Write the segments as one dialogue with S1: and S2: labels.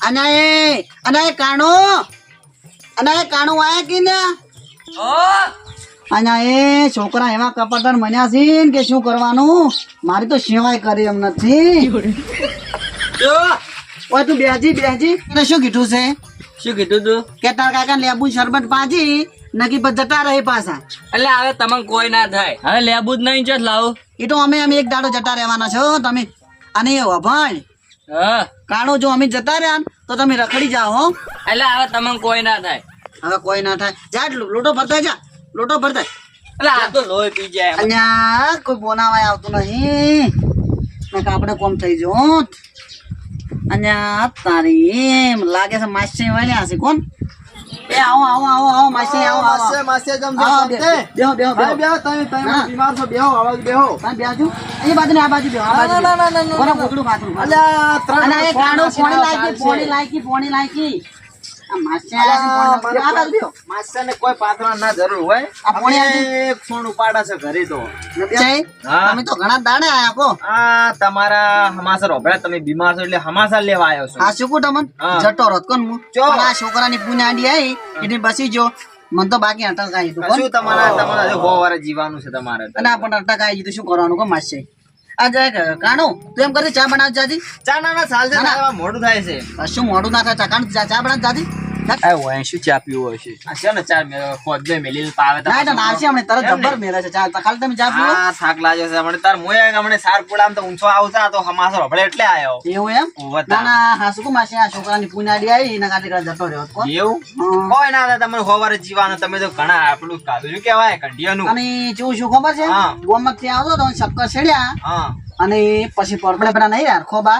S1: અનાય કાણો આયા કે ને અનાય છોકરા એવા કપટન મન્યા છે કે શું કરવાનું મારી તો સેવાય કરી એમ નથી ઓય તું બેજી તને શું કીધું છે
S2: શું કીધું તું
S1: કે તાર કાકા લેબુ શરબત પાજી નકી પર જતા રહે પાછા
S2: એટલે હવે તમને કોઈ ના થાય હવે લેબુ જ નહીં ચેટ લાવું
S1: એ તો અમે એક દાડો જતા રહેવાના છો તમે અને વભાણ
S2: હા
S1: કાણો જો અમે જતા રહ્યા તો તમે રખડી જાઓ હો
S2: એટલે હવે તમને કોઈ ના થાય
S1: હવે કોઈ ના થાય જા લોટો ભરતા જા લોટો ભરતા
S2: એટલે આ તો લોહી પી જાય
S1: અલ્યા કોઈ બોનાવાય આવતું નહીં ને કે આપણે કોમ થઈ જો અલ્યા તારી એમ લાગે છે માસી વાળ્યા છે કોણ એ આવો માસી આવો
S3: માસે જમ
S1: બેહો
S3: તમે બીમાર છો બેહો આવાજ બેહો
S1: તમે બેહજો એ બાજુ ને આ બાજુ બેહો આ બાજુ કોના કોકડું પાથરું
S3: અલ્યા ત્રણ
S1: અને એ કાણો પોણી લાયકી આ માસી આ બાજુ બેહો
S3: માસે ને કોઈ પાથરા ના જરૂર હોય
S1: આ પોણી
S3: એક સોણ ઉપાડા છે ઘરે તો
S1: તમે તો ઘણા દાડે આયા કો
S3: આ તમારા હમાસર ઓભળ્યા તમે બીમાર છો એટલે હમાસર લેવા આવ્યો છો
S1: આ શું કો તમને જટો રત કોણ હું પણ આ છોકરાની પુનાડી આવી એટલે બસી જો મન તો બાકી અટકાઈ દીધું
S3: શું તમારા હો વાર જીવાનું છે તમારે
S1: અને આ પણ અટકાઈ દીધું શું કરવાનું કો માસી આ જાય કાણો તું એમ કરી ચા બનાવ જાજી
S3: ચા ના સાલ છે મોડું થાય છે
S1: શું મોડું ના થાય ચા બનાવ જાજી
S3: શું ચા પીવું હશે છે ને ચા ખોદ મેલી પાવે
S1: તરત જબ્બર મેળે છે ચા ખાલી તમે ચા પીવો
S3: થાક લાગ્યો છે હમણે તાર મોય હમણે સાર પુડામ તો ઊંચો આવતા તો હમાસર હબળે એટલે આયો
S1: એવું એમ ના હા શું માસી આ છોકરાની પુનાડી આવી એના ખાતે જતો રહ્યો કોણ
S3: એવું કોઈ ના થાય તમે હોવારે જીવાનું તમે તો ઘણા આપણું કાધું શું કહેવાય કંડિયાનું
S1: અને શું ખબર છે ગોમત થી આવતો તો શક્કર છેડ્યા અને પછી પડપડે પેલા નહીં યાર ખોબા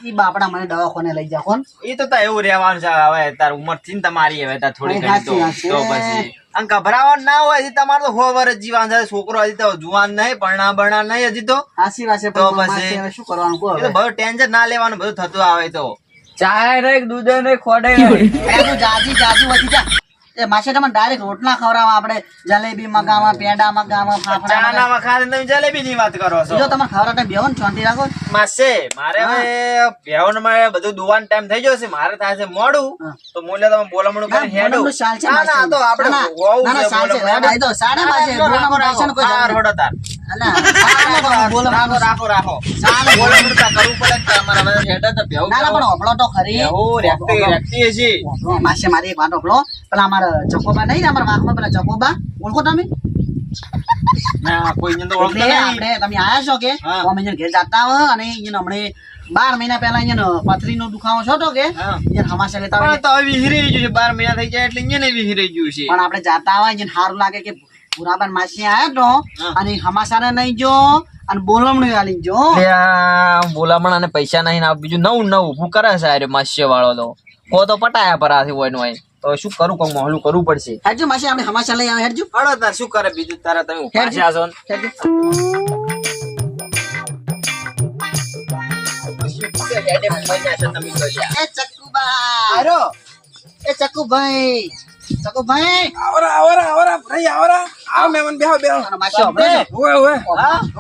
S1: ઈ બાપડા મને દવાખાને લઈ જા કોણ
S3: ઈ તો એવું રહેવાનું છે હવે તાર ઉંમર થી તમારી હવે તાર થોડી ઘણી તો પછી આમ ગભરાવાનું ના હોય હજી તમારે તો હો વર્ષ જીવાન છે છોકરો હજી તો જુવાન નહીં ભણા નહીં હજી તો
S1: હાસી વાત છે
S3: તો પછી
S1: શું કરવાનું કો
S3: બધું ટેન્શન ના લેવાનું બધું થતું આવે તો
S2: ચાય નહીં દૂધ નહીં ખોડે નહીં
S1: જાજી વધી જા એ માસે તમને ડાયરેક્ટ રોટલા ખવડાવવા આપણે જલેબી મગાવા પેંડા મગાવા ફાફડા
S3: ચાના વખાતે તમે જલેબી ની વાત કરો છો
S1: જો તમે ખવડાવતા બેહો ને શાંતિ રાખો
S3: માસે મારે હવે બેહન માં બધું દુવાન ટાઈમ થઈ ગયો છે મારે થાય છે મોડું તો મોલે તમે બોલમણું કરી હેડો ના તો આપણે
S1: ના સાલ છે આ તો સાડા પાસે બોલમણું ટેન્શન કોઈ
S3: આ રોડો તાર અલા બોલમણું રાખો સાને બોલમણું તા કરવું પડે તમારે હવે હેડો તો બેહો
S1: ના પણ ઓપળો તો ખરી
S3: બેહો રેક્ટી છે
S1: માસે મારી એક વાત ઓપળો પેલા અમાર ચકોબા નહીં ને અમારા વાકમાં પેલા ચકોબા ઓળખો તમે
S3: ના કોઈ ને તો ઓળખતા નહીં
S1: આપણે તમે આયા છો કે અમે અહીંયા ઘેર જાતા હો અને અહીંયા હમણે 12 મહિના પહેલા અહીંયા પથરીનો દુખાવો છો તો કે અહીંયા હમાસા લેતા હોય
S3: તો વિહરી ગયું છે 12 મહિના થઈ જાય એટલે અહીંયા ને વિહરી ગયું છે
S1: પણ આપણે જાતા હોય અહીંયા સારું લાગે કે પુરાબાન માસી આયો તો અને હમાસાને નહીં જો અને બોલમણું આલી જો
S2: બોલામણ અને પૈસા નહીં આપ બીજું નવું ઊભું કરે છે અરે માસ્ય વાળો તો કો તો પટાયા પર આથી હોય નો તો શું કરું કોમ મોહલું કરવું પડશે
S1: હેડજો માસી આપણે હમાસા લઈ આવે હેડજો
S3: હળો તાર શું કરે બીજું તારા તમે ઉભા છે આસો
S1: ચકુભાઈ
S3: આવરા ભાઈ આવરા આવ મેમન બેહો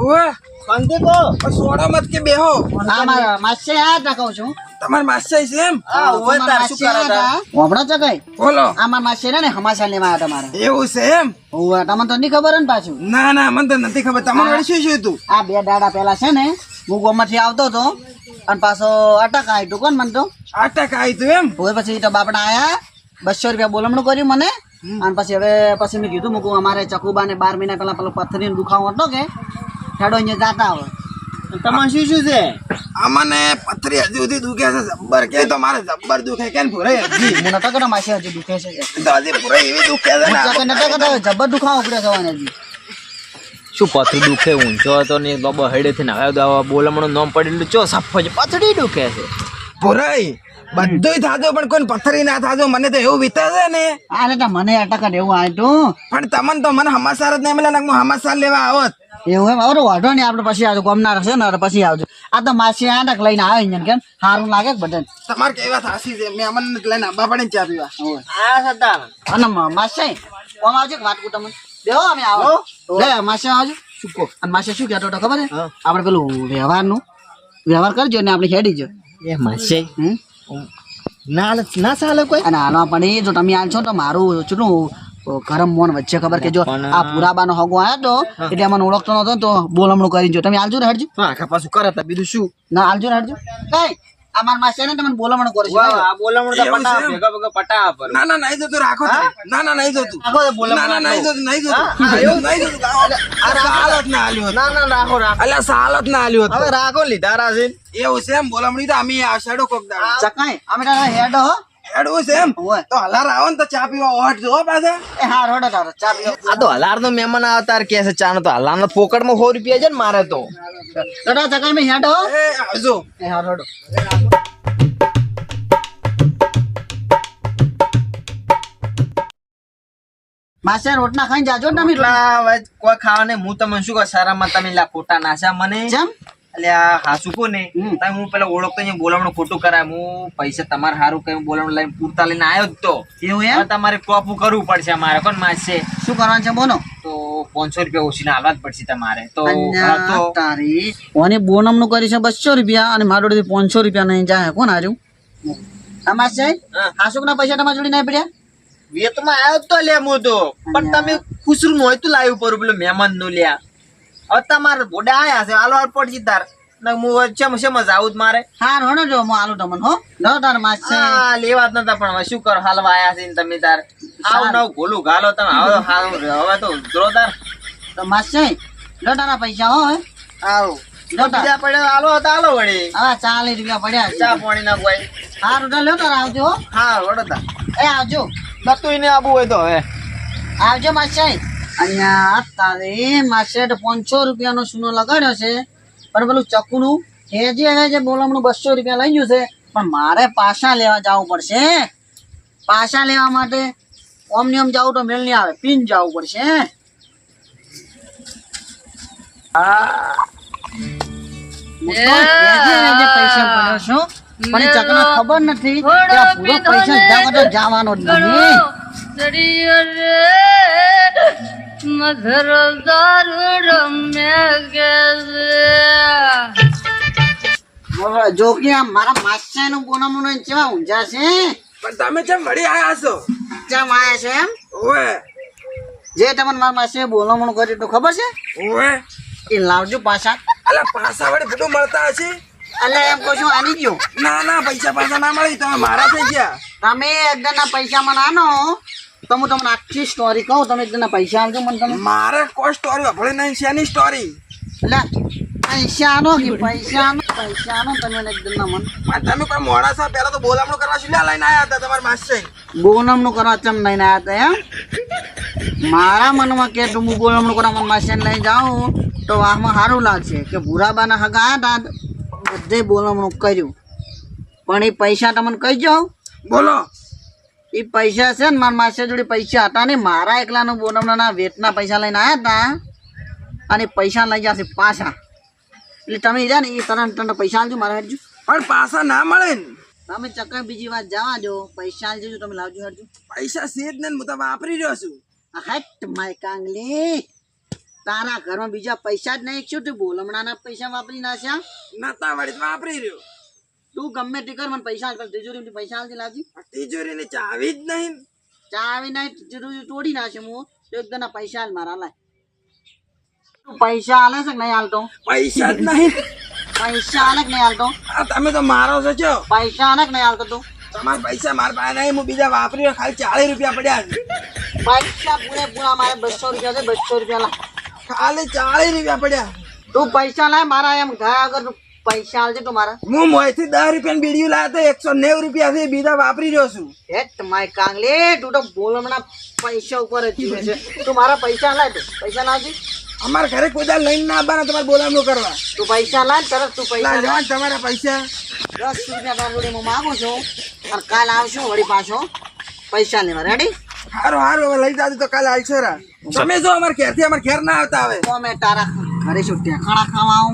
S3: ઓવે શાંતિ કો સોડો મત કે બેહો
S1: મારા માસે આ તા કહું છું
S3: તમાર માસે છે એમ હા ઓવે તાર શું કરે તા
S1: ઓબળો ચકાઈ
S3: બોલો
S1: આ મારા માસે ને હમાસા લેવા આવ્યા તમારે
S3: એવું છે એમ
S1: ઓવે તમને તો નહીં ખબર ને પાછું
S3: ના મને તો નથી ખબર તમને વળી શું તું
S1: આ બે દાડા પહેલા છે ને હું ગોમાંથી આવતો તો અને પાછો અટક આવ્યું કોણ મને તો
S3: અટક આવ્યું એમ
S1: હવે પછી તો બાપડા આયા 200 રૂપિયા બોલમણું કર્યું મને અને પછી મેં કીધું મૂકું અમારે ચકુબા ને 12 મહિના પહેલા પેલો પથરીનો દુખાવો હતો કે હેડો અહીંયા જાતા હોય
S3: તમારે શું છે અમને પથરી હજુ સુધી દુખે છે જબ્બર કે તો મારે જબ્બર દુખે કેમ પૂરે
S1: જી મને તો કડો માસી હજુ દુખે છે
S3: દાદી પૂરે એવી દુખે છે
S1: ને નતો જબ્બર દુખાવો ઉપડે જવાને હજી
S2: શું પથરી દુખે ઊંચો હતો ને બાબા હેડે થી હવે બોલમણું નામ પડેલું ચો સફો છે પથરી દુખે છે
S3: પૂરાઈ બધું થાજો પણ કોઈ પથરી ના થાજો મને તો એવું વિતા છે ને
S1: અરે તો મને અટક એવું આવ્યું
S3: પણ તમને તો મને હમાસાર જ નહીં મળે ને હું હમાસાર લેવા આવત
S1: એવું એમ હવે વાઢો ને આપડે પછી આવજો ગમનાર છે ને પછી આવજો આ તો માસી આટક લઈને આવે અહીંયા કેમ સારું લાગે બધાને
S3: તમારે કેવી વાત હાસી છે મેં અમને લઈને આબા પડે ચા પીવા હા સદા
S1: અને માસી કોમ આવજો વાત કુ તમે બેહો અમે આવો લે માસી આવજો
S3: શું કહો
S1: અને માસે શું કહેતો હતો ખબર છે
S3: હા.
S1: આપણે પેલું વ્યવહાર કરજો ને આપણે હેડી જો
S3: એ માસે
S1: હમ?
S3: ના ચાલે કોઈ
S1: અને હાલવા પણ જો તમે હાલ છો તો મારું ચૂટલું ગરમ મોન વચ્ચે ખબર કે જો
S3: પણ-
S1: આ પુરાબાનો હગો આવ્યો તો એટલે મને ઓળખતો નતો ને તો બોલમણું કરી જો તમે હાલજો ને હટજો
S3: આખા પાછું કરે તા બીજું શું
S1: ના હાલજો ને હટજો કઈ આ માર માસે ને તમને બોલમણું કરે છે
S3: આ બોલામણ તો પટા ભેગા ભેગા પટા પર
S4: ના ના નહીં જતું રાખો તમે. ના ના નહીં જતું
S1: આખો બોલમણું
S4: ના ના નહીં જતું નહીં જતું
S3: હા, એવું?
S4: નહીં જતું આ સાલત ના આલ્યો હતો.
S3: ના રાખો
S4: અલ્યા સાલત ના આલ્યો હતો.
S3: હવે રાખો લીધા રાશે
S4: એવું છે એમ બોલામણી તો અમે આવશેડો કોક દાડો
S1: ચકાઈ અમે તારા હેડ હો
S4: હેડવું છે એમ
S1: ઓય.
S4: તો હલાર આવો ને તો ચા પીવા ઓટ જો પાછા
S1: એ હા રોડો તારો ચા પીઓ
S3: આ તો હલાર નો મહેમાન આવતાર કે છે ચા નો તો હલાર નો પોકટ માં 100 રૂપિયા છે ને મારે તો
S1: રોડો ચકાઈ મે હેડ હો
S4: એ આવજો
S1: એ હા રોડો માસે રોટલા ખાઈને જાજો ને તમે
S3: એટલા હવે કોઈ ખાવા નહીં હું તમને શું કહું સારામાં તમે લા ખોટા નાશા મને
S1: જેમ
S3: અલ્યા હાસુ કો ને
S1: હમ.
S3: તમે હું પેલા ઓળખતો અહીંયા બોલાવણું ખોટું કરાય હું પૈસા તમારે સારું કઈ બોલાવણું લઈને પૂરતા લઈને આવ્યો જ તો
S1: એવું
S3: હવે
S1: એમ
S3: તમારે ટોપું કરવું પડશે અમારે કોણ માસે
S1: શું કરવાનું છે બોલો
S3: તો 500 રૂપિયા ઓછી હાલવા જ પડશે તમારે તો હા તો
S1: તારી ઓની બોનમ નું કરી છે 200 રૂપિયા અને મારો 500 રૂપિયા નહીં જાય કોણ હાર્યું આમાં છે
S3: હા.
S1: હાસુક ના પૈસા તમારા જોડે નહીં પડ્યા
S3: વેતમાં આવ્યો જ તો લે હું તો પણ તમે ખુસરું નું હોય તો લાવ્યું પર પેલું મહેમાન નું લ્યા હવે તમારે બોડા આયા છે હાલો પડશે તાર ને હું ચમ જાવું જ મારે
S1: હા રોડો જો હું આલુ તમને હો લો તાર માસ છે
S3: હા લેવા જ નતા પણ હવે શું કરો હાલવા આયા છે ને તમે તાર આવ નવ ગોલું ગાલો તમે હવે હાલ હવે તો જોરદાર
S1: તો માસ છે લો તારા પૈસા હો હવે
S3: આવો
S1: લો તાર
S3: બીજા પડે હાલો તો હાલો વળી
S1: હા 40 રૂપિયા પડ્યા છે.
S3: ચા પાણી ના કોઈ
S1: હા રોડો લો તાર આવજો હો
S3: હા વડોતા
S1: એ આવજો
S3: નતું એને આબુ હોય તો હવે
S1: આવજો માસે અહીંયા તારે માસે 500 રૂપિયાનો સુનો લગાડ્યો છે પણ પેલું ચકુનું જે બોલમનું 200 રૂપિયા લઈ ગયું છે પણ મારે પાછા લેવા જવું પડશે પાછા લેવા માટે ઓમ નિયમ જવું તો મેળ નહીં આવે પીન જવું પડશે જે પૈસા પડ્યો છું પણ એ ચકને ખબર નથી કે આ પૂરો પૈસા જાવ તો જવાનો જ નહીં
S5: મધર દારૂ રમ્યા
S1: બોલો જો કે આ મારા માસ્ટર નું બોનામું કેવા ઊંઝા છે
S4: પણ તમે જેમ વળી આયા છો
S1: કેમ આયા છે એમ
S4: ઓવે
S1: જે તમને મારા માસ્ટરે બોનામું કર્યું તો ખબર છે
S4: ઓવે
S1: એ લાવજો પાછા
S4: અલ્યા પાછા વળી બધું મળતા હશે
S1: એટલે એમ કહું છું આની ગયો
S4: ના ના પૈસા પાછા ના મળી તમે મારા થઈ ગયા
S1: તમે એકદમ ના પૈસા મને આનો તો હું તમને આખી સ્ટોરી કહું તમે એકદમ ના પૈસા આવજો મને તમે
S4: મારે કોઈ સ્ટોરી વાપરે નહીં શેની સ્ટોરી
S1: એટલે પૈસા આનો કે પૈસા આનો તમે એકદમ ના મન
S4: પણ તમે કોઈ મોડા છો પેલા તો બોલામણું કરવા શું લ્યા લઈને આયા હતા તમારા માસ્ટર
S1: બોનામું કરવા ચમ નહીં આવ્યા હતા એમ મારા મનમાં કે તું હું બોનામું કરવા મને માસ્ટર લઈ જાઉં તો આમાં સારું લાગશે કે ભૂરાબાના હગા હતા બધે બોલામણું કર્યું પણ એ પૈસા તમને કહી જાઓ
S4: બોલો
S1: એ પૈસા છે ને મારા માસ્ટર જોડે પૈસા હતા ને મારા એકલાનો બોનામના વેતના પૈસા લઈને આવ્યા હતા અને પૈસા લઈ જશે પાછા એટલે તમે જા ને એ તરત પૈસા આલજો મારા હેરજો
S4: પણ પાછા ના મળે ને
S1: તમે ચક્કર બીજી વાત જવા દો પૈસા આલજો તમે લાવજો હેરજો
S4: પૈસા સેજ ને હું તો વાપરી રહ્યો છું
S1: હટ માય કાંગલી તારા ઘરમાં બીજા પૈસા જ નહીં શું તું બોલમણાના પૈસા વાપરી નાખ્યા
S4: નતા વળી તો વાપરી રહ્યો
S1: તું ગમે તે કર મને પૈસા આલ તિજોરી પૈસા આલતી લાવજી
S4: તિજોરી ની ચાવી જ નહીં
S1: ચા આવી નહીં તિજોરી તોડી નાખે હું તો એકદમ પૈસા હાલ મારા લાય તું પૈસા હાલે છે કે નહીં હાલતો
S4: પૈસા જ નહીં
S1: પૈસા હાલે કે નહીં હાલતો
S4: આ તમે તો મારો છો છો
S1: પૈસા હાલે કે નહીં હાલતો તું
S4: તમારા પૈસા મારા પાસે નહીં હું બીજા વાપરી રહ્યો ખાલી 40 રૂપિયા પડ્યા છે
S1: પૈસા પૂરેપૂરા મારે 200 રૂપિયા છે 200 રૂપિયા લા
S4: ખાલી 40 રૂપિયા પડ્યા
S1: તું પૈસા લાય મારા એમ ગયા આગળ તું પૈસા હાલજે તું મારા
S4: હું મોયથી 10 રૂપિયા બીડીયું લાવ્યો તો 190 રૂપિયા થી બીજા વાપરી રહ્યો છું
S1: હેટ માય કાંગલી તું તો બોલમણા પૈસા ઉપર જ જીવે છે તું મારા પૈસા લાય તું પૈસા લાવજી
S4: અમારા ઘરે કોઈ દાળ લઈને ના આવવાના તમારે બોલામણું કરવા
S1: તું પૈસા લાય તરત તું પૈસા
S4: લા
S1: લાય
S4: જવાન તમારા પૈસા
S1: 10 રૂપિયા તારા જોડે હું માગું છું અને કાલ આવશું વળી પાછો પૈસા લેવા રેડી
S4: હારું હારું હવે લઈ જાજો તો કાલે આવશો રા તમે જો અમારા ઘેરથી અમારા ઘેર ના આવતા હવે
S1: તો મેં તારા ઘરે શું ટેકાણા ખાવા આવું